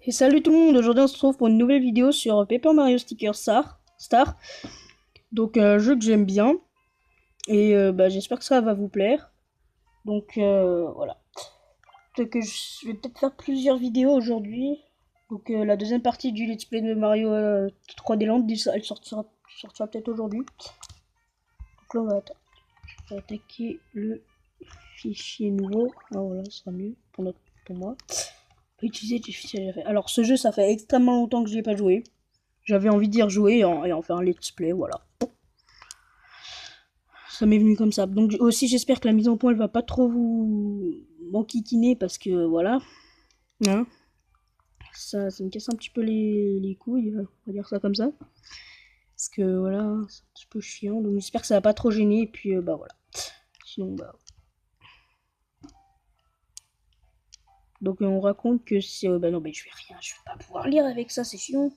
Et salut tout le monde, aujourd'hui on se retrouve pour une nouvelle vidéo sur Paper Mario Sticker Star. Donc jeu que j'aime bien et j'espère que ça va vous plaire. Donc voilà. Donc, je vais peut-être faire plusieurs vidéos aujourd'hui. Donc la deuxième partie du let's play de Mario 3D Land, elle sortira peut-être aujourd'hui. Donc là on va attaquer le fichier nouveau. Ah voilà, ce sera mieux pour moi. On va utiliser des fichiers. Alors ce jeu ça fait extrêmement longtemps que je n'y ai pas joué. J'avais envie d'y rejouer et en faire un let's play, voilà. Ça m'est venu comme ça. Donc aussi j'espère que la mise en point elle va pas trop vous m'enquiquiner parce que voilà. Hein, ça me casse un petit peu les couilles, on va dire ça comme ça. Parce que voilà, c'est un petit peu chiant. Donc j'espère que ça va pas trop gêner et puis bah voilà. Sinon bah. Donc on raconte que c'est. Bah non, mais je vais rien, je vais pas pouvoir lire avec ça, c'est chiant.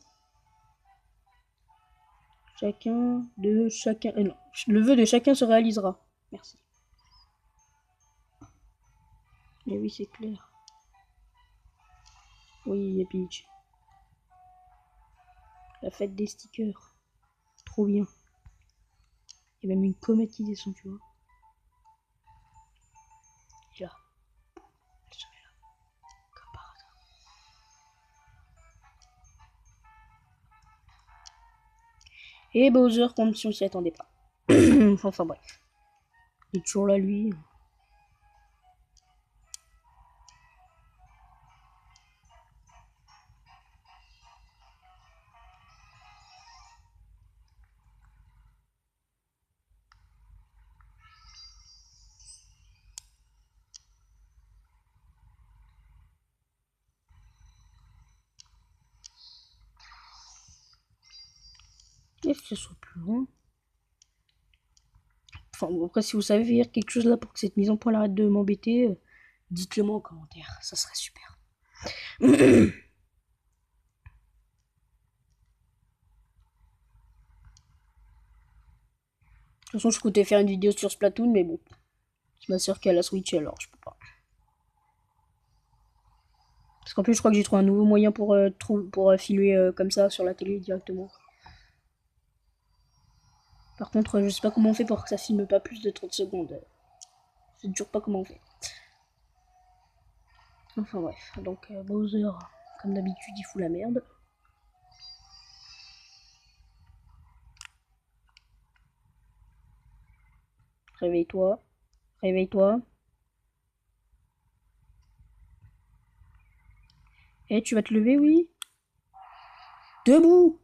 Chacun. Non, le vœu de chacun se réalisera. Merci. Mais oui, c'est clair. Oui, Peach. La fête des stickers. Trop bien. Il y a même une comète qui descend, tu vois. Et là. Elle se met là. Comme par hasard. Et Bowser, comme si on s'y attendait pas. Enfin bref. Il est toujours là, lui. Qu'est-ce que ce soit plus long. Enfin bon, après, si vous savez faire quelque chose là pour que cette mise en point arrête de m'embêter, dites-le moi en commentaire. Ça serait super. De toute façon, je comptais faire une vidéo sur Splatoon, mais bon. C'est ma soeur qui a la Switch, alors je peux pas. Parce qu'en plus, je crois que j'ai trouvé un nouveau moyen pour filmer comme ça sur la télé directement. Par contre, je sais pas comment on fait pour que ça filme pas plus de 30 secondes. Je sais toujours pas comment on fait. Enfin bref, donc Bowser, comme d'habitude, il fout la merde. Réveille-toi. Réveille-toi. Eh, tu vas te lever, oui? Debout!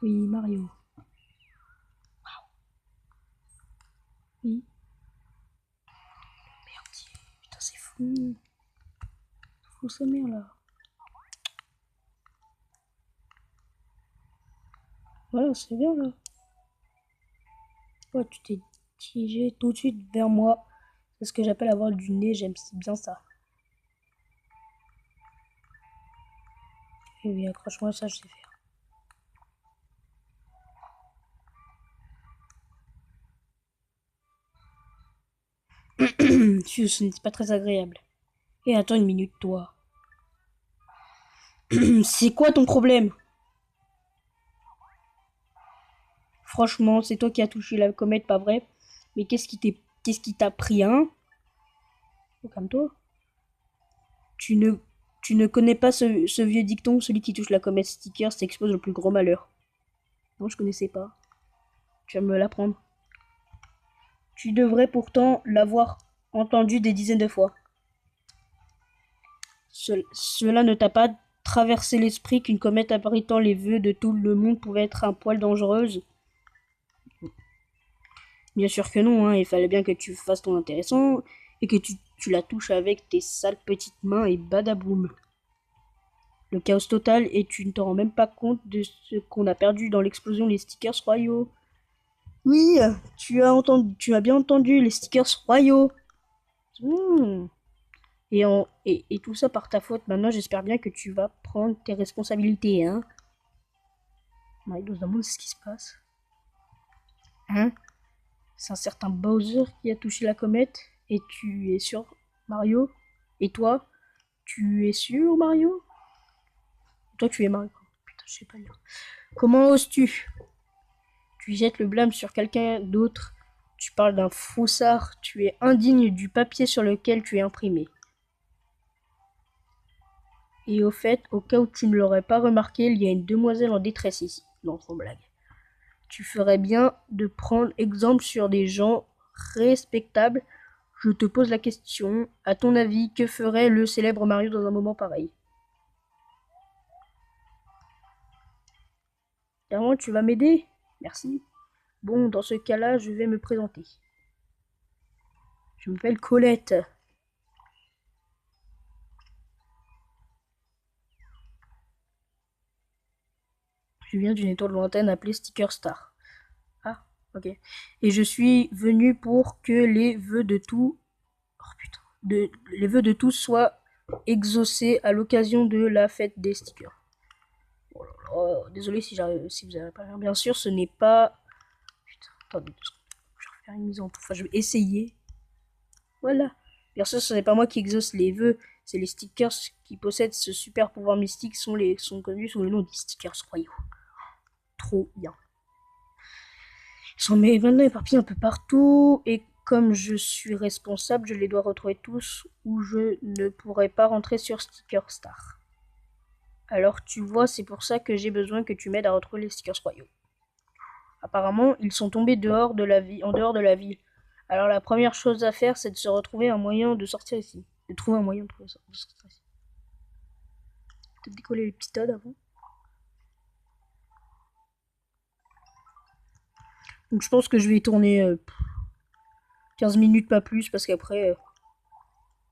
Oui, Mario. Oui. Merde, putain, c'est fou. Fou sa mère, là. Voilà, c'est bien, là. Ouais, tu t'es dirigé tout de suite vers moi. C'est ce que j'appelle avoir du nez, j'aime bien ça. Et oui, accroche-moi, ça, je sais faire. Ce n'est pas très agréable. Et attends une minute, toi. C'est quoi ton problème? Franchement, c'est toi qui as touché la comète, pas vrai? Mais qu'est-ce qui t'a pris, hein? Comme toi. Tu ne, tu ne connais pas ce vieux dicton, celui qui touche la comète sticker s'expose au plus gros malheur. Non, je connaissais pas. Tu vas me l'apprendre. Tu devrais pourtant l'avoir entendu des dizaines de fois. Cela ne t'a pas traversé l'esprit qu'une comète abritant les vœux de tout le monde pouvait être un poil dangereuse? Bien sûr que non, hein, il fallait bien que tu fasses ton intéressant et que tu la touches avec tes sales petites mains et badaboum. Le chaos total et tu ne te rends même pas compte de ce qu'on a perdu dans l'explosion les stickers royaux. Oui, tu as bien entendu les stickers royaux. Mmh. Et tout ça par ta faute. Maintenant, j'espère bien que tu vas prendre tes responsabilités, hein. Mario dans un monde, c'est ce qui se passe. Hein? C'est un certain Bowser qui a touché la comète. Et tu es sûr, Mario? Et toi? Tu es sûr, Mario? Toi, tu es Mario. Putain, je sais pas lire. Comment oses-tu? Tu jettes le blâme sur quelqu'un d'autre. Tu parles d'un faussard. Tu es indigne du papier sur lequel tu es imprimé. Et au fait, au cas où tu ne l'aurais pas remarqué, il y a une demoiselle en détresse ici. Non, sans blague. Tu ferais bien de prendre exemple sur des gens respectables. Je te pose la question, à ton avis, que ferait le célèbre Mario dans un moment pareil? Clairement, tu vas m'aider? Merci. Bon, dans ce cas-là, je vais me présenter. Je m'appelle Colette. Je viens d'une étoile lointaine appelée Sticker Star. Ah, ok. Et je suis venu pour que les vœux de tous... Oh putain. Les vœux de tous soient exaucés à l'occasion de la fête des stickers. Oh là là, désolé si vous n'avez pas rien. Bien sûr, ce n'est pas... Putain, attendez 2 secondes. Je vais refaire une mise en tout. Enfin, je vais essayer. Voilà. Bien sûr, ce n'est pas moi qui exauce les vœux. C'est les stickers qui possèdent ce super pouvoir mystique sont connus sous le nom des stickers royaux. Trop bien. Ils sont maintenant éparpillés un peu partout. Et comme je suis responsable, je les dois retrouver tous ou je ne pourrai pas rentrer sur Sticker Star. Alors tu vois, c'est pour ça que j'ai besoin que tu m'aides à retrouver les stickers royaux. Apparemment, ils sont tombés en dehors de la ville. Alors la première chose à faire, c'est de se retrouver un moyen de sortir ici. De trouver un moyen de sortir ici. Peut-être décoller les pistons avant. Donc je pense que je vais y tourner 15 minutes, pas plus, parce qu'après...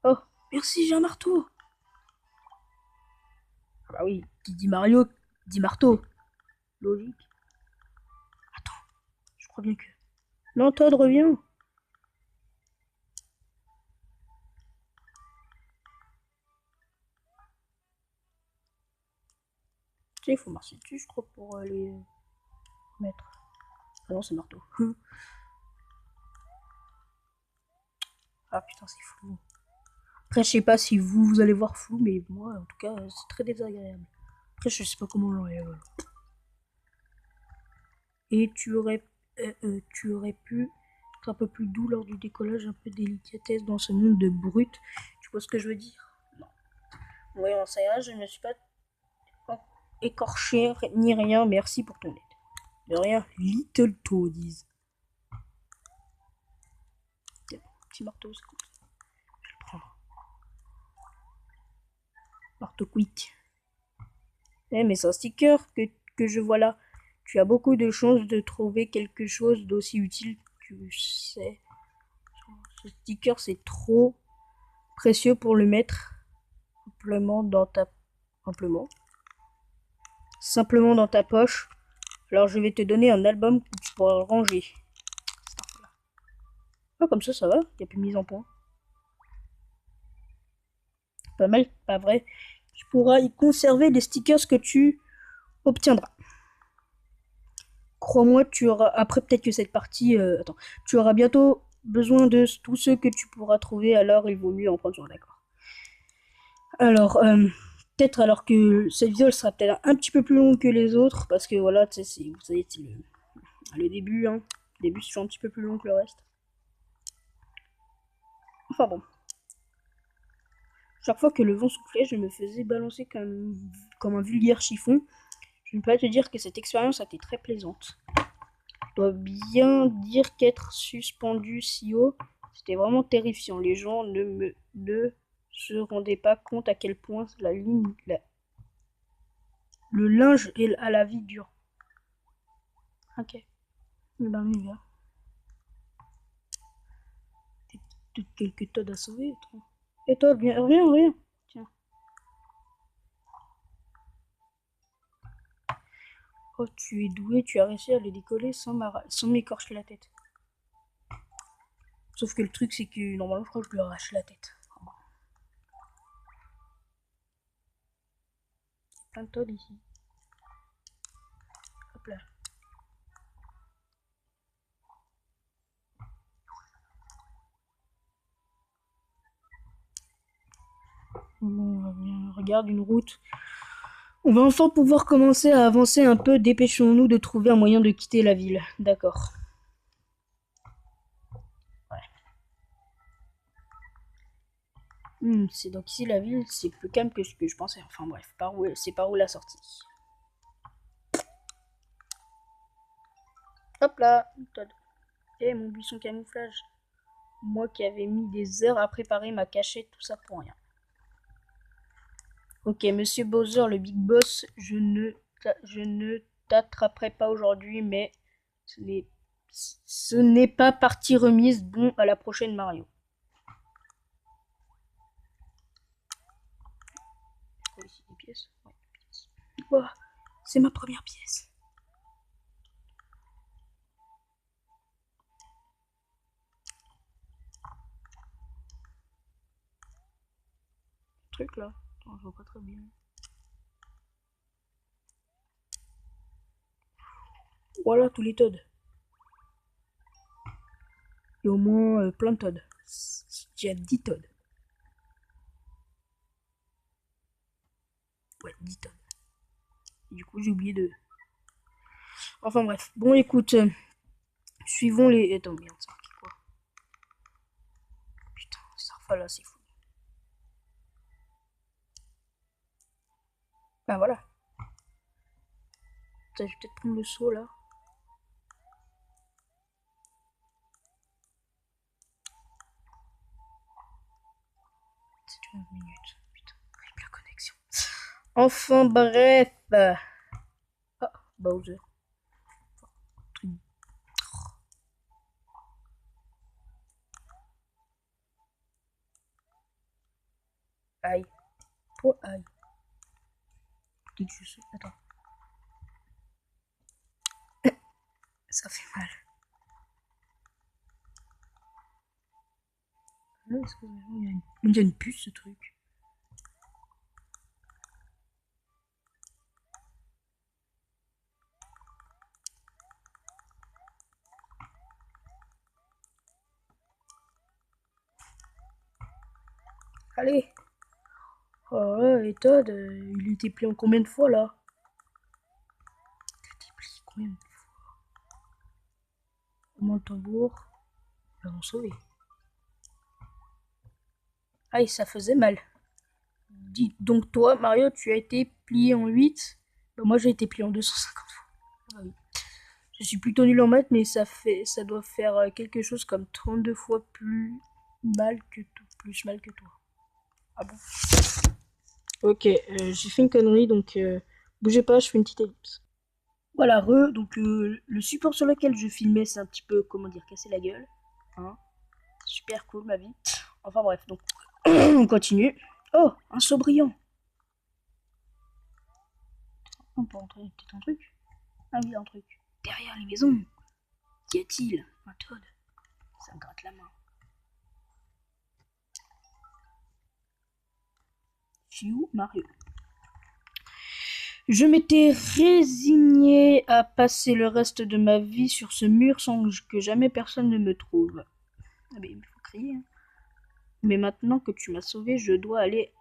Oh, merci, j'ai un marteau. Ah bah oui, qui dit Mario, dit marteau. Logique. Attends, je crois bien que... Non, Todd, reviens. Tu sais, il faut marcher dessus, je crois, pour les mettre. Ah non, c'est marteau. Ah putain, c'est flou. Après, je sais pas si vous allez voir flou, mais moi, en tout cas, c'est très désagréable. Après, je sais pas comment l'enlève. Et tu aurais pu être un peu plus doux lors du décollage, un peu de délicatesse dans ce monde de brut. Tu vois ce que je veux dire? Non. Voyons, ça ira, je ne me suis pas écorché ni rien. Merci pour ton aide. De rien, Little Toadies. Petit marteau, c'est cool. Je vais le prendre. Marteau quick. Eh, mais c'est un sticker que je vois là. Tu as beaucoup de chances de trouver quelque chose d'aussi utile, tu sais. Ce sticker, c'est trop précieux pour le mettre simplement dans ta... Simplement dans ta poche. Alors je vais te donner un album que tu pourras ranger. Ah, comme ça va. Il n'y a plus de mise en point. Pas mal, pas vrai. Tu pourras y conserver les stickers que tu obtiendras. Crois-moi, tu auras... Après, peut-être que cette partie... Attends. Tu auras bientôt besoin de tous ceux que tu pourras trouver, alors il vaut mieux en prendre sur d'accord. Alors, peut-être alors que cette vidéo sera peut-être un petit peu plus longue que les autres, parce que voilà, tu sais, vous savez, c'est le début, hein. Le début, c'est un petit peu plus long que le reste. Enfin bon. Chaque fois que le vent soufflait, je me faisais balancer comme un vulgaire chiffon. Je ne peux pas te dire que cette expérience a été très plaisante. Je dois bien dire qu'être suspendu si haut, c'était vraiment terrifiant. Les gens ne se rendaient pas compte à quel point le linge est à la vie dure. Ok. Ben, les gars. Peut-être quelques Todd à sauver. Et toi, reviens. Tiens. Oh, tu es doué, tu as réussi à le décoller sans m'écorcher la tête. Sauf que le truc, c'est que normalement, je crois que je lui arrache la tête. Il y a plein de Todd ici. Hop. Hop là. Bon, on regarde une route. On va enfin pouvoir commencer à avancer un peu. Dépêchons-nous de trouver un moyen de quitter la ville. D'accord. Ouais. C'est donc ici la ville, c'est plus calme que ce que je pensais. Enfin bref, c'est par où la sortie. Hop là, Todd. Et mon buisson camouflage. Moi qui avais mis des heures à préparer ma cachette, tout ça pour rien. Ok, monsieur Bowser, le Big Boss, je ne t'attraperai pas aujourd'hui, mais ce n'est pas partie remise. Bon, à la prochaine, Mario. Quoi ici, des pièces? Ouais, des pièces. Oh, c'est ma première pièce. Truc là. Attends, je vois pas très bien. Voilà tous les Toads. Et au moins plein de Toads. J'ai 10 Toads. Ouais, 10 Toads. Et du coup, j'ai oublié de... Enfin bref. Bon, écoute. Suivons les... Attends, merde, ça marqué quoi? Putain, ça là, c'est fou. Bah voilà. Putain, je vais peut-être prendre le saut là. C'est 11 minutes. Putain, avec la connexion. Enfin bref. Ah, Bowser. Aïe. Oh, aïe. Dès que je saute. Attends. Ça fait mal. Non, il y a une puce ce truc. Allez. Oh là, et Todd, il était plié en combien de fois là? Il était plié combien de fois? Au moins le tambour. Ils l'ont sauvé. Aïe, ça faisait mal. Dis donc toi, Mario, tu as été plié en 8. Bah, moi j'ai été plié en 250 fois. Ah oui. Je suis plutôt nul en maths, mais ça doit faire quelque chose comme 32 fois plus mal que toi. Ah bon? Ok, j'ai fait une connerie, donc bougez pas, je fais une petite ellipse. Voilà, donc le support sur lequel je filmais, c'est un petit peu, comment dire, casser la gueule. Hein, super cool ma vie. Enfin bref, donc on continue. Oh, un seau brillant. On peut entrer peut-être un truc. Ah oui, un truc. Derrière les maisons, qu'y a-t-il? Un Toad. Ça me gratte la main. Je suis où, Mario? Je m'étais résigné à passer le reste de ma vie sur ce mur sans que jamais personne ne me trouve. Ah ben, il faut crier. Hein. Mais maintenant que tu m'as sauvé, je dois aller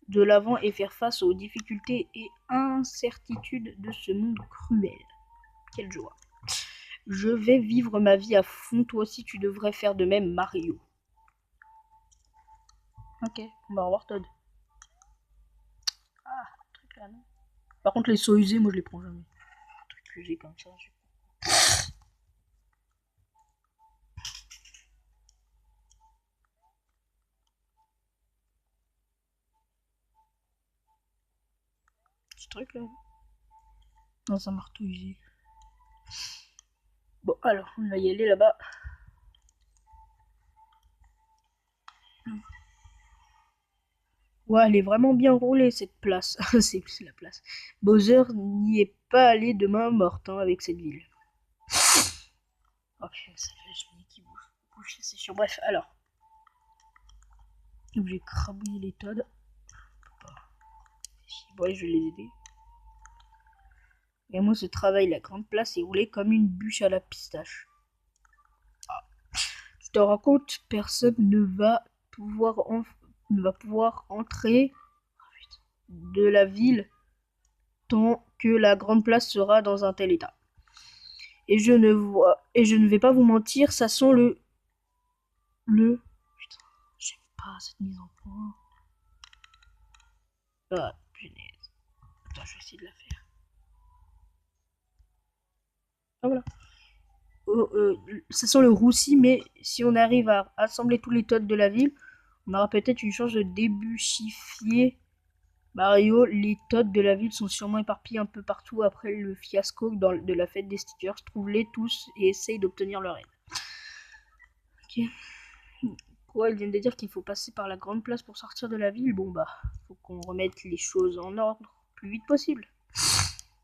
de l'avant et faire face aux difficultés et incertitudes de ce monde cruel. Quelle joie. Je vais vivre ma vie à fond, toi aussi tu devrais faire de même, Mario. Ok, on va revoir Todd. Ah, truc là, non. Par contre, les sauts usés, moi je les prends jamais. Truc usé comme ça, je... Ce truc là. Dans un marteau usé. Bon, alors, on va y aller là-bas. Ouais, elle est vraiment bien roulée cette place. C'est la place. Bowser n'y est pas allé de main morte hein, avec cette ville. Ok, ça fait le qui bouge, c'est chiant. Bref, alors. Donc j'ai crabouillé les Toads. Bon, allez, je vais les aider. Et moi, ce travail, la grande place est roulée comme une bûche à la pistache. Tu te rends compte, personne ne va pouvoir entrer de la ville tant que la grande place sera dans un tel état. Et je ne vais pas vous mentir, ça sent putain, j'aime pas cette mise en point. Ah, punaise. Attends, je vais essayer de la faire. Ah, voilà. Ça sent le roussi, mais si on arrive à assembler tous les totes de la ville, on aura peut-être une chance de débuchifier Mario. Les totes de la ville sont sûrement éparpillés un peu partout après le fiasco de la fête des stickers. Trouve-les tous et essaye d'obtenir leur aide. Ok. Quoi, ils viennent de dire qu'il faut passer par la grande place pour sortir de la ville. Bon bah, faut qu'on remette les choses en ordre le plus vite possible.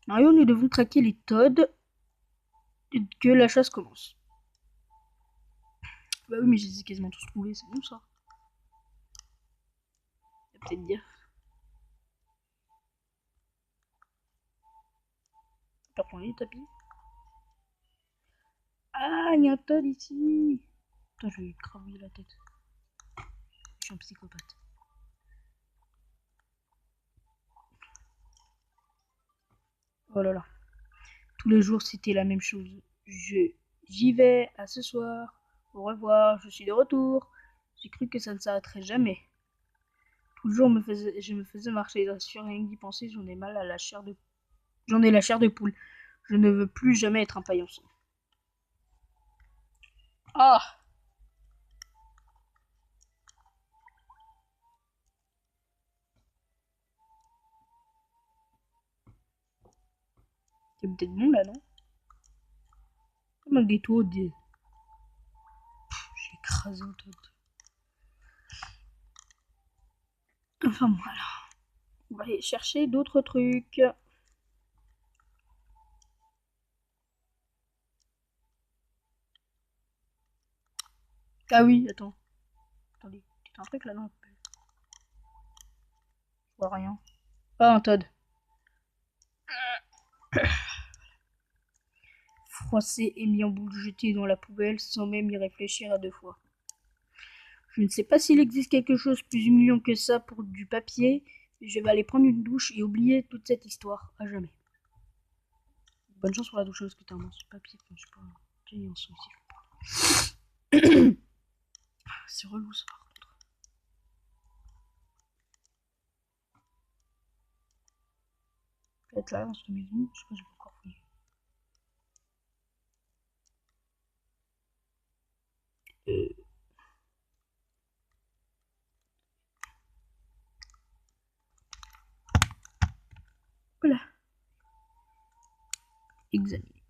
Mario, nous devons traquer les Toads que la chasse commence. Bah oui, mais je les ai quasiment tous trouvés, c'est bon ça. Il va peut-être dire. T'as prendre les tapis. Ah, il y a un Toad ici. Putain, je vais lui cramer la tête. Je suis un psychopathe. Oh là là. Tous les jours, c'était la même chose. J'y vais, à ce soir. Au revoir, je suis de retour. J'ai cru que ça ne s'arrêterait jamais. Toujours je me faisais marcher sur rien d'y penser, j'en ai mal à la chair de... J'en ai la chair de poule. Je ne veux plus jamais être un paillasson. Ah! C'est peut-être bon là, non? Comme un gâteau de... J'ai écrasé un Toad. Enfin voilà. On va aller chercher d'autres trucs. Ah oui, attends. Attendez, c'est un truc là, non? Je vois rien. Ah, un Toad. Froissé et mis en boule jeté dans la poubelle sans même y réfléchir à deux fois. Je ne sais pas s'il existe quelque chose plus humiliant que ça pour du papier, mais je vais aller prendre une douche et oublier toute cette histoire à jamais. Bonne chance pour la douche parce que t'as un morceau de papier. Enfin, je sais pas. J'ai un son ici. C'est relou ça par contre. Peut-être là dans cette maison, je sais pas, j'ai pas encore fouillé. Voilà. Examiner.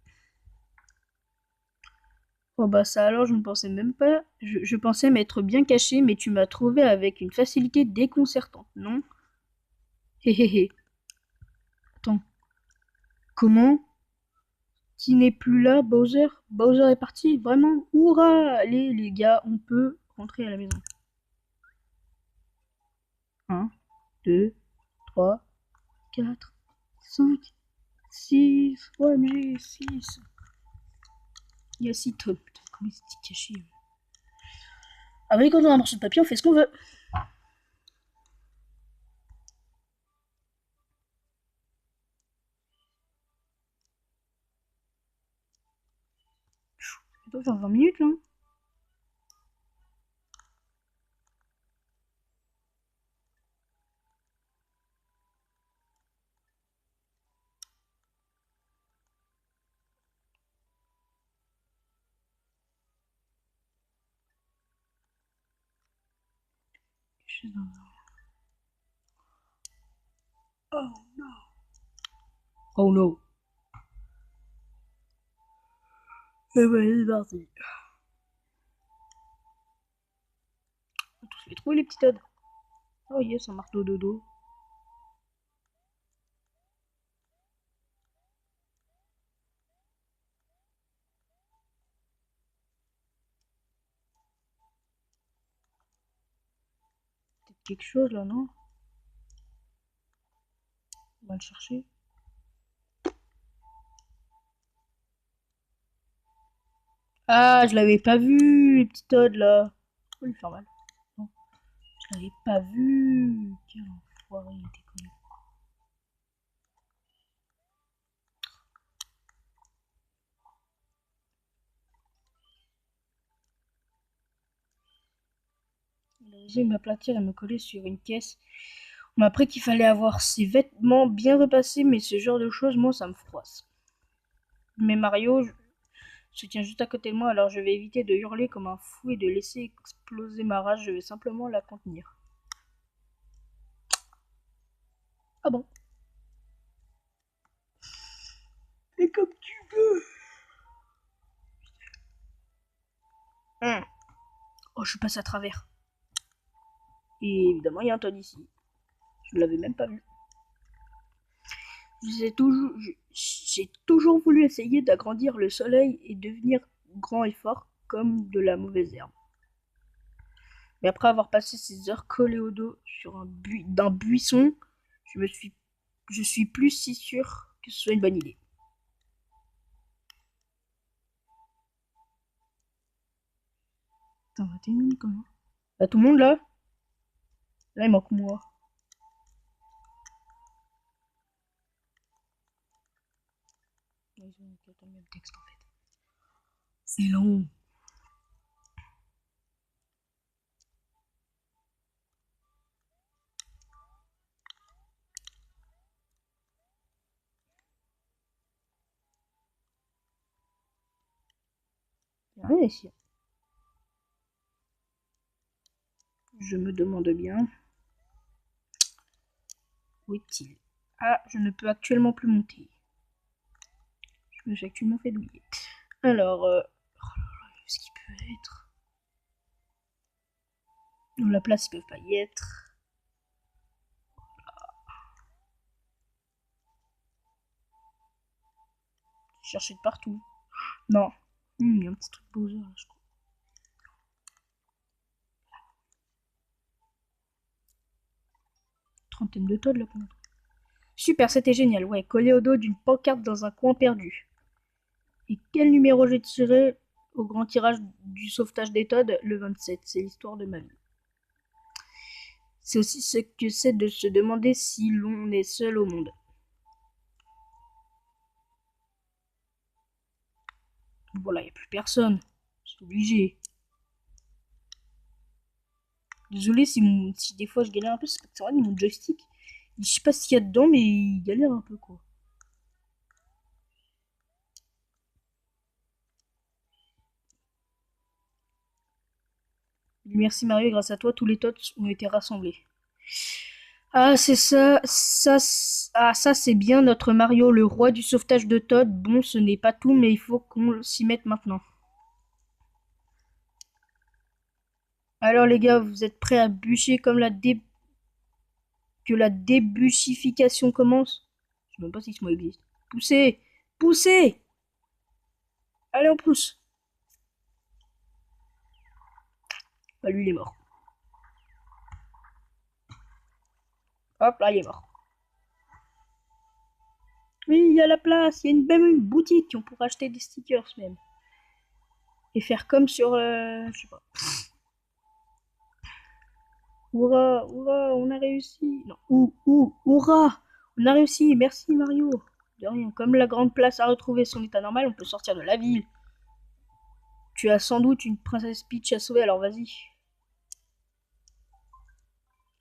Oh bah ça alors, je ne pensais même pas. Je pensais m'être bien caché, mais tu m'as trouvé avec une facilité déconcertante, non? Hé hé hé. Attends. Comment? Qui n'est plus là, Bowser? Bowser est parti, vraiment? Hurrah! Allez les gars, on peut rentrer à la maison. 1, 2, 3, 4, 5, 6. OMG, 6. Il y a 6 tonnes. Putain, comment il s'est caché? Ah oui, quand on a un morceau de papier, on fait ce qu'on veut. Ça doit faire 20 minutes là. Oh no. Oh no. Et ouais, c'est parti. On va tous les trouver les petits Toads. Oh yes, un marteau dodo. Peut-être quelque chose là, non? On va le chercher. Ah, je l'avais pas vu, le petit Todd là. Faut lui faire mal. Non, je l'avais pas vu. Quel enfoiré, il était connu. Il a osé m'aplatir et me coller sur une caisse. On m'a appris qu'il fallait avoir ses vêtements bien repassés, mais ce genre de choses, moi, ça me froisse. Mais Mario se tient juste à côté de moi, alors je vais éviter de hurler comme un fou et de laisser exploser ma rage, je vais simplement la contenir. Ah bon? Fais comme tu veux. Oh, je passe à travers. Et évidemment, il y a un Todd ici. Je ne l'avais même pas vu. J'ai toujours voulu essayer d'agrandir le soleil et devenir grand et fort comme de la mauvaise herbe. Mais après avoir passé ces heures collées au dos sur d'un buisson, je suis plus si sûr que ce soit une bonne idée. Attends, t'es une comment? Bah, tout le monde là? Là, il manque moi. Ils ont le même texte en fait. C'est long. Il y a rien ici. Je me demande bien. Où est-il? Ah, je ne peux actuellement plus monter. Je me suis actuellement fait douiller. Alors, ce qui peut être. Dans la place, ils peuvent pas y être. Chercher de partout. Non. Il y a un petit truc Bowser là, je crois. Trentaine de Todd là pour l'instant. Super, c'était génial. Ouais, collé au dos d'une pancarte dans un coin perdu. Et quel numéro j'ai tiré au grand tirage du sauvetage des Todd? Le 27. C'est l'histoire de ma vie. C'est aussi ce que c'est de se demander si l'on est seul au monde. Voilà, il n'y a plus personne. C'est obligé. Désolé si des fois je galère un peu, c'est vrai, mon joystick. Je sais pas ce qu'il y a dedans, mais il galère un peu quoi. Merci Mario, grâce à toi, tous les tots ont été rassemblés. Ah, c'est ça c'est bien notre Mario, le roi du sauvetage de Todd. Bon, ce n'est pas tout, mais il faut qu'on s'y mette maintenant. Alors les gars, vous êtes prêts à bûcher comme que la débûchification commence? Je sais même pas si ce mot existe. Poussez! Poussez! Allez, on pousse! Bah lui, il est mort. Hop, là, il est mort. Oui, il y a la place, il y a même une boutique, on pourrait acheter des stickers même. Et faire comme sur, je sais pas. Hurrah, hurrah, on a réussi. Non, hurrah, on a réussi, merci Mario. De rien, comme la grande place a retrouvé son état normal, on peut sortir de la ville. Tu as sans doute une princesse Peach à sauver, alors vas-y.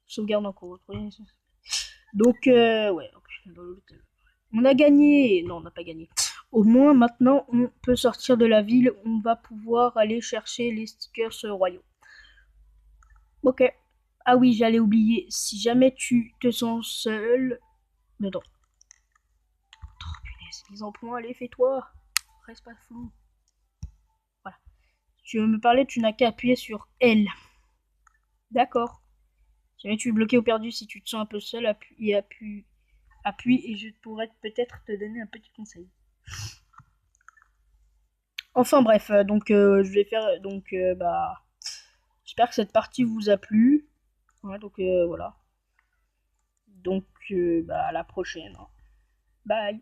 Sauvegarde en cours. Donc, ouais, on a gagné. Non, on n'a pas gagné. Au moins, maintenant, on peut sortir de la ville. On va pouvoir aller chercher les stickers royaux. Ok. Ah oui, j'allais oublier. Si jamais tu te sens seul... Attends. Oh, punaise, mise en point, allez, fais-toi. Reste pas flou. Voilà. Si tu veux me parler, tu n'as qu'à appuyer sur L. D'accord. Si jamais tu es bloqué ou perdu, si tu te sens un peu seul, appuie et je pourrais peut-être te donner un petit conseil. Enfin bref, donc je vais faire bah j'espère que cette partie vous a plu. Ouais, donc voilà. Donc bah à la prochaine. Bye.